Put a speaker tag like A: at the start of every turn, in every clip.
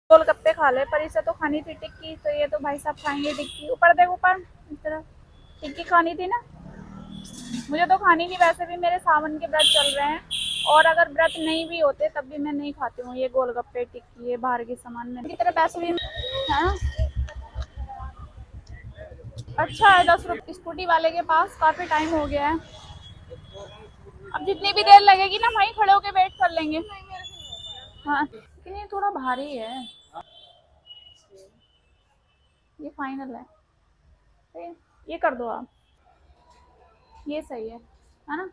A: गोलगप्पे खा ले, पर इसे तो खानी थी टिक्की, तो ये तो भाई साहब खाएंगे टिक्की। ऊपर देख, ऊपर इस तरह टिक्की खानी थी ना, मुझे तो खानी नहीं। वैसे भी मेरे सावन के व्रत चल रहे हैं, और अगर व्रत नहीं भी होते तब भी मैं नहीं खाती हूँ ये गोलगप्पे टिक्की, ये बाहर के सामान में की तरह पैसे भी है ना। अच्छा है 10 रुपये स्कूटी वाले के पास, काफी टाइम हो गया है। अब जितनी भी देर लगेगी ना वहीं खड़े होके वेट कर लेंगे। हाँ, लेकिन ये थोड़ा भारी है, ये फाइनल है। ये कर दो आप, ये सही है ना,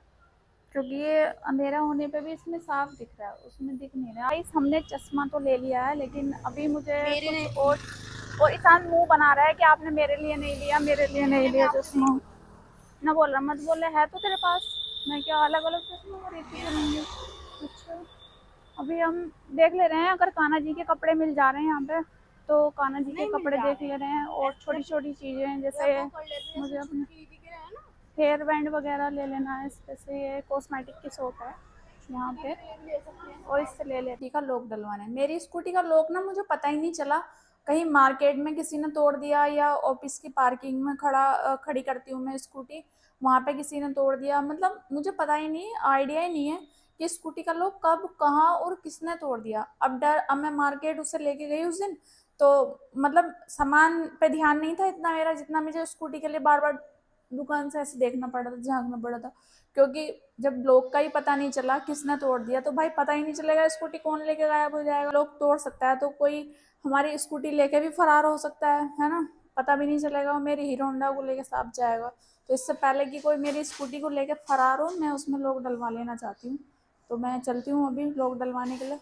A: क्योंकि ये अंधेरा होने पे भी इसमें साफ दिख रहा है, उसमें दिख नहीं रहा है। गाइस हमने चश्मा तो ले लिया है, लेकिन अभी मुझे कुछ और इंसान मुंह बना रहा है कि आपने मेरे लिए नहीं लिया, मेरे लिए नहीं लिया चश्मा। ना बोल रहा, मत बोले, है तो तेरे पास। मैं क्या अलग अलग चश्मा खरीदती करूँगी। अच्छा, अभी हम देख ले रहे हैं, अगर कान्हा जी के कपड़े मिल जा रहे हैं यहाँ पे तो कान्हा जी के कपड़े देख ले रहे हैं। और छोटी छोटी चीज़ें जैसे मुझे अपने हेयर बैंड वगैरह ले लेना है। जैसे ये कॉस्मेटिक की शॉप है यहाँ पे, और इससे ले लेती का लॉक डलवाना है। मेरी स्कूटी का लॉक ना मुझे पता ही नहीं चला, कहीं मार्केट में किसी ने तोड़ दिया, या ऑफिस की पार्किंग में खड़ी करती हूँ मैं स्कूटी, वहाँ पे किसी ने तोड़ दिया। मतलब मुझे पता ही नहीं, आइडिया ही नहीं है कि स्कूटी का लॉक कब, कहाँ और किसने तोड़ दिया। अब मैं मार्केट उसे लेके गई उस दिन, तो मतलब सामान पे ध्यान नहीं था इतना मेरा, जितना मुझे स्कूटी के लिए बार बार दुकान से ऐसे देखना पड़ा था, झांकना पड़ा था। क्योंकि जब लोग का ही पता नहीं चला किसने तोड़ दिया, तो भाई पता ही नहीं चलेगा स्कूटी कौन लेके गायब हो जाएगा। लोग तोड़ सकता है तो कोई हमारी स्कूटी लेके भी फरार हो सकता है ना, पता भी नहीं चलेगा। वो मेरी हीरो होंडा को लेके साथ जाएगा, तो इससे पहले कि कोई मेरी स्कूटी को लेके फरार हो, मैं उसमें लॉक डलवा लेना चाहती हूँ। तो मैं चलती हूँ अभी लॉक डलवाने के लिए।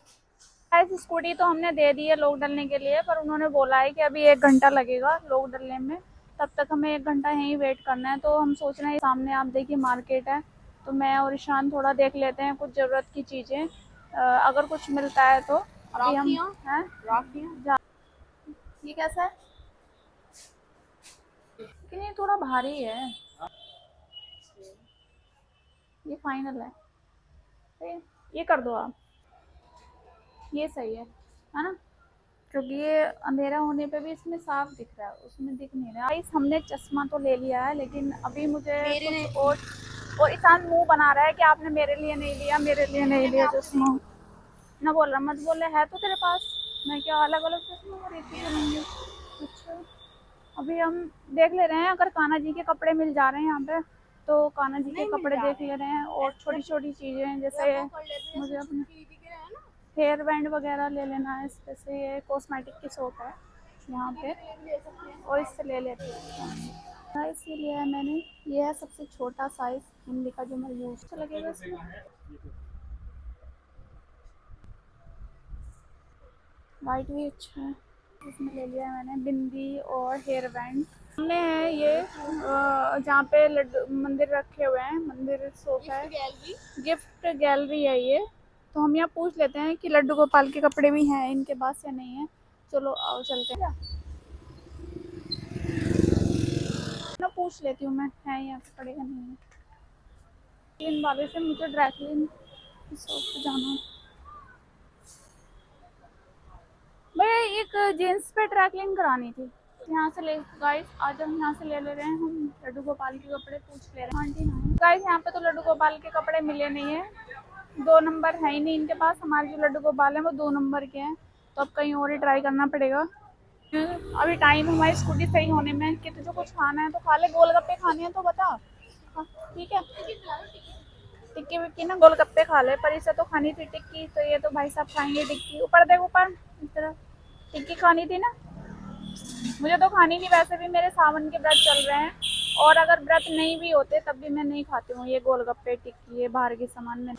A: ऐसी स्कूटी तो हमने दे दी है लॉक डलने के लिए, पर उन्होंने बोला है कि अभी 1 घंटा लगेगा लॉक डलने में, तब तक हमें 1 घंटा यहीं वेट करना है। तो हम सोच रहे हैं, सामने आप देखिए मार्केट है, तो मैं और ईशान थोड़ा देख लेते हैं कुछ ज़रूरत की चीज़ें, अगर कुछ मिलता है तो। अभी हम हैं ये कैसा है, लेकिन ये थोड़ा भारी है, ये फाइनल है। ये कर दो आप, ये सही है ना, क्योंकि ये अंधेरा होने पे भी इसमें साफ दिख रहा है, उसमें दिख नहीं रहा है। गाइस हमने चश्मा तो ले लिया है, लेकिन अभी मुझे कुछ और इंसान मुंह बना रहा है कि आपने मेरे लिए नहीं लिया, मेरे लिए नहीं लिया चश्मा। ना बोल रहा, मत बोले, है तो तेरे पास। मैं क्या अलग अलग चश्मा खरीदती करूँगी। अच्छा, अभी हम देख ले रहे हैं, अगर कान्हा जी के कपड़े मिल जा रहे हैं यहाँ पे तो कान्हा जी के कपड़े देख ले रहे हैं। और छोटी छोटी चीज़ें जैसे मुझे अपने हेयर बैंड वगैरह ले लेना है। जैसे ये कॉस्मेटिक की शॉप है यहाँ पे, और इससे ले लेती हूँ। साइज़ ये लिया है मैंने, ये है सबसे छोटा साइज़ हिंदी का जो मैं यूज़ तो लगेगा इसमें। वाइट भी अच्छा है, इसमें ले लिया है मैंने बिंदी और हेयर बैंड। हमने है ये जहाँ पे लड्डू मंदिर रखे हुए हैं, मंदिर शॉप है, गिफ्ट गैलरी है ये। तो हम यहाँ पूछ लेते हैं कि लड्डू गोपाल के कपड़े भी हैं इनके पास या नहीं है। चलो आओ चलते हैं ना, पूछ लेती हूँ मैं, है यहाँ कपड़े या नहीं है। क्लीन वाले से मुझे ड्राई क्लीन की शॉप पे जाना है। भैया एक जीन्स पे ड्राई क्लीन करानी थी। यहाँ से ले गाइस, आज हम यहाँ से ले रहे हैं, हम लड्डू गोपाल के कपड़े पूछ ले रहे हैं। आंटी ना गाइस, यहाँ पे तो लड्डू गोपाल के कपड़े मिले नहीं है, 2 नंबर है ही नहीं इनके पास। हमारे जो लड्डू गोपाल हैं वो 2 नंबर के हैं, तो अब कहीं और ही ट्राई करना पड़ेगा। अभी टाइम हमारी स्कूटी सही होने में, कि तुझे कुछ खाना है तो खा ले, गोलगप्पे खाने हैं तो बता। हाँ, ठीक है, टिक्की विक्की ना, गोलगप्पे खा ले, पर इसे तो खानी थी टिक्की, तो ये तो भाई साहब खाएंगे टिक्की। ऊपर देख, ऊपर इस तरह टिक्की खानी थी ना, मुझे तो खानी नहीं। वैसे भी मेरे सावन के व्रत चल रहे हैं, और अगर व्रत नहीं भी होते तब भी मैं नहीं खाती हूँ ये गोलगप्पे टिक्की, ये बाहर के सामान में।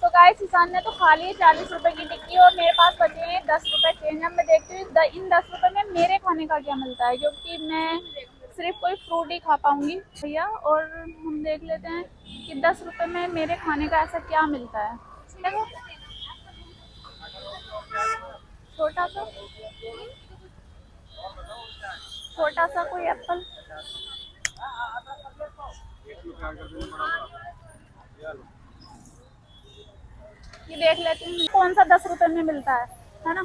A: तो गाइस किसान ने तो खा ली 40 रुपए की टिक्की, और मेरे पास बचे हैं 10 रुपए चेंज। अब मैं देखती हूँ इन 10 रुपए में मेरे खाने का क्या मिलता है, क्योंकि मैं सिर्फ कोई फ्रूट ही खा पाऊंगी भैया। और हम देख लेते हैं कि 10 रुपए में मेरे खाने का ऐसा क्या मिलता है। देखो छोटा सा, छोटा सा कोई एप्पल, ये देख लेती हूँ कौन सा 10 रुपए में मिलता है ना।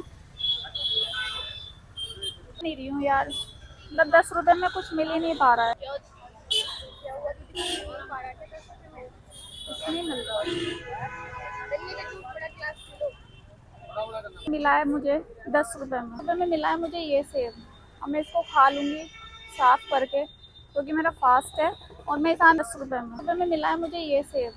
A: नहीं रही हूँ यार, मतलब 10 रुपए में कुछ मिल ही नहीं पा रहा है। कुछ नहीं मिल रहा मिला है मुझे 10 रुपए में मिला है मुझे ये सेब। अब मैं इसको खा लूँगी साफ करके, क्योंकि मेरा फास्ट है। और मैं इस 10 रुपए में मिला है मुझे ये सेब।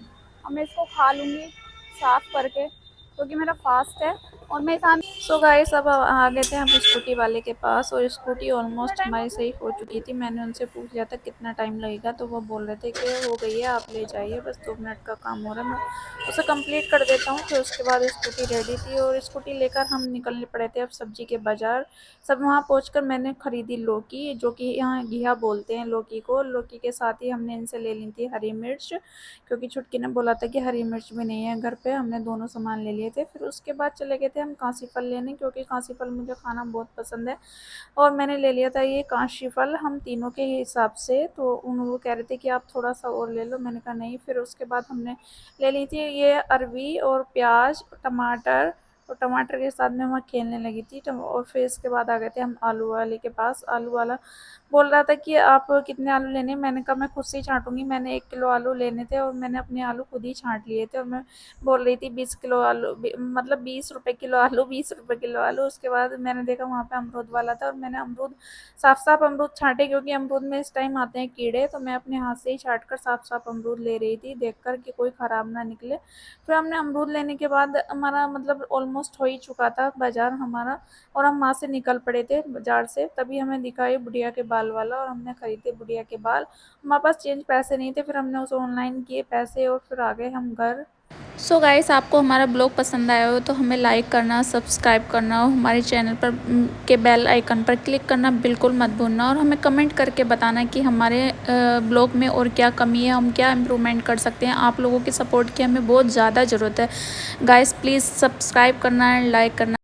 A: अब मैं इसको खा लूँगी साफ करके, क्योंकि मेरा फास्ट है। और मैं इस सो गाइस अब आ गए थे हम स्कूटी वाले के पास, और स्कूटी ऑलमोस्ट हमारी सही हो चुकी थी। मैंने उनसे पूछ लिया था कितना टाइम लगेगा, तो वो बोल रहे थे कि हो गई है, आप ले जाइए, बस 2 मिनट का काम हो रहा है। मैं उसे कंप्लीट कर देता हूँ। फिर उसके बाद स्कूटी रेडी थी, और स्कूटी लेकर हम निकलने पड़े थे अब सब्जी के बाज़ार। सब वहाँ पहुँचकर मैंने ख़रीदी लौकी, जो कि यहाँ घिया बोलते हैं लौकी को। लौकी के साथ ही हमने इनसे ले ली थी हरी मिर्च, क्योंकि छुटकी ने बोला था कि हरी मिर्च भी नहीं है घर पे। हमने दोनों सामान ले लिए थे। फिर उसके बाद चले गए थे हम काशी फल लेने, क्योंकि काशी फल मुझे खाना बहुत पसंद है। और मैंने ले लिया था ये काशी फल हम तीनों के हिसाब से। तो वो कह रहे थे कि आप थोड़ा सा और ले लो, मैंने कहा नहीं। फिर उसके बाद हमने ले ली थी ये अरवी और प्याज, टमाटर। और टमाटर के साथ में वहाँ खेलने लगी थी। और फिर इसके बाद आ गए थे हम आलू वाले के पास। आलू वाला बोल रहा था कि आप कितने आलू लेने हैं। मैंने कहा मैं खुद से ही छाँटूँगी। मैंने 1 किलो आलू लेने थे, और मैंने अपने आलू खुद ही छाँट लिए थे। और मैं बोल रही थी 20 किलो आलू, मतलब 20 रुपए किलो आलू, 20 रुपए किलो आलू। उसके बाद मैंने देखा वहाँ पे अमरूद वाला था, और मैंने अमरूद साफ-साफ अमरूद छाँटे, क्योंकि अमरूद में इस टाइम आते हैं कीड़े। तो मैं अपने हाथ से ही छाँट कर साफ-साफ अमरूद ले रही थी, देखकर कि कोई ख़राब ना निकले। फिर हमने अमरूद लेने के बाद हमारा मतलब ऑलमोस्ट हो ही चुका था बाज़ार हमारा, और हम वहाँ से निकल पड़े थे बाज़ार से। तभी हमें दिखा ये बुढ़िया के बाल वाला, और हमने खरीदे बुढ़िया के बाल। हमारे पास चेंज पैसे नहीं थे, फिर हमने उसे ऑनलाइन किए पैसे, और फिर आ गए हम घर। सो गाइस, आपको हमारा ब्लॉग पसंद आया हो तो हमें लाइक करना, सब्सक्राइब करना, और हमारे चैनल पर के बेल आइकन पर क्लिक करना बिल्कुल मत भूलना। और हमें कमेंट करके बताना कि हमारे ब्लॉग में और क्या कमी है, हम क्या इम्प्रूवमेंट कर सकते हैं। आप लोगों की सपोर्ट की हमें बहुत ज़्यादा ज़रूरत है। गाइस प्लीज़ सब्सक्राइब करना एंड लाइक करना।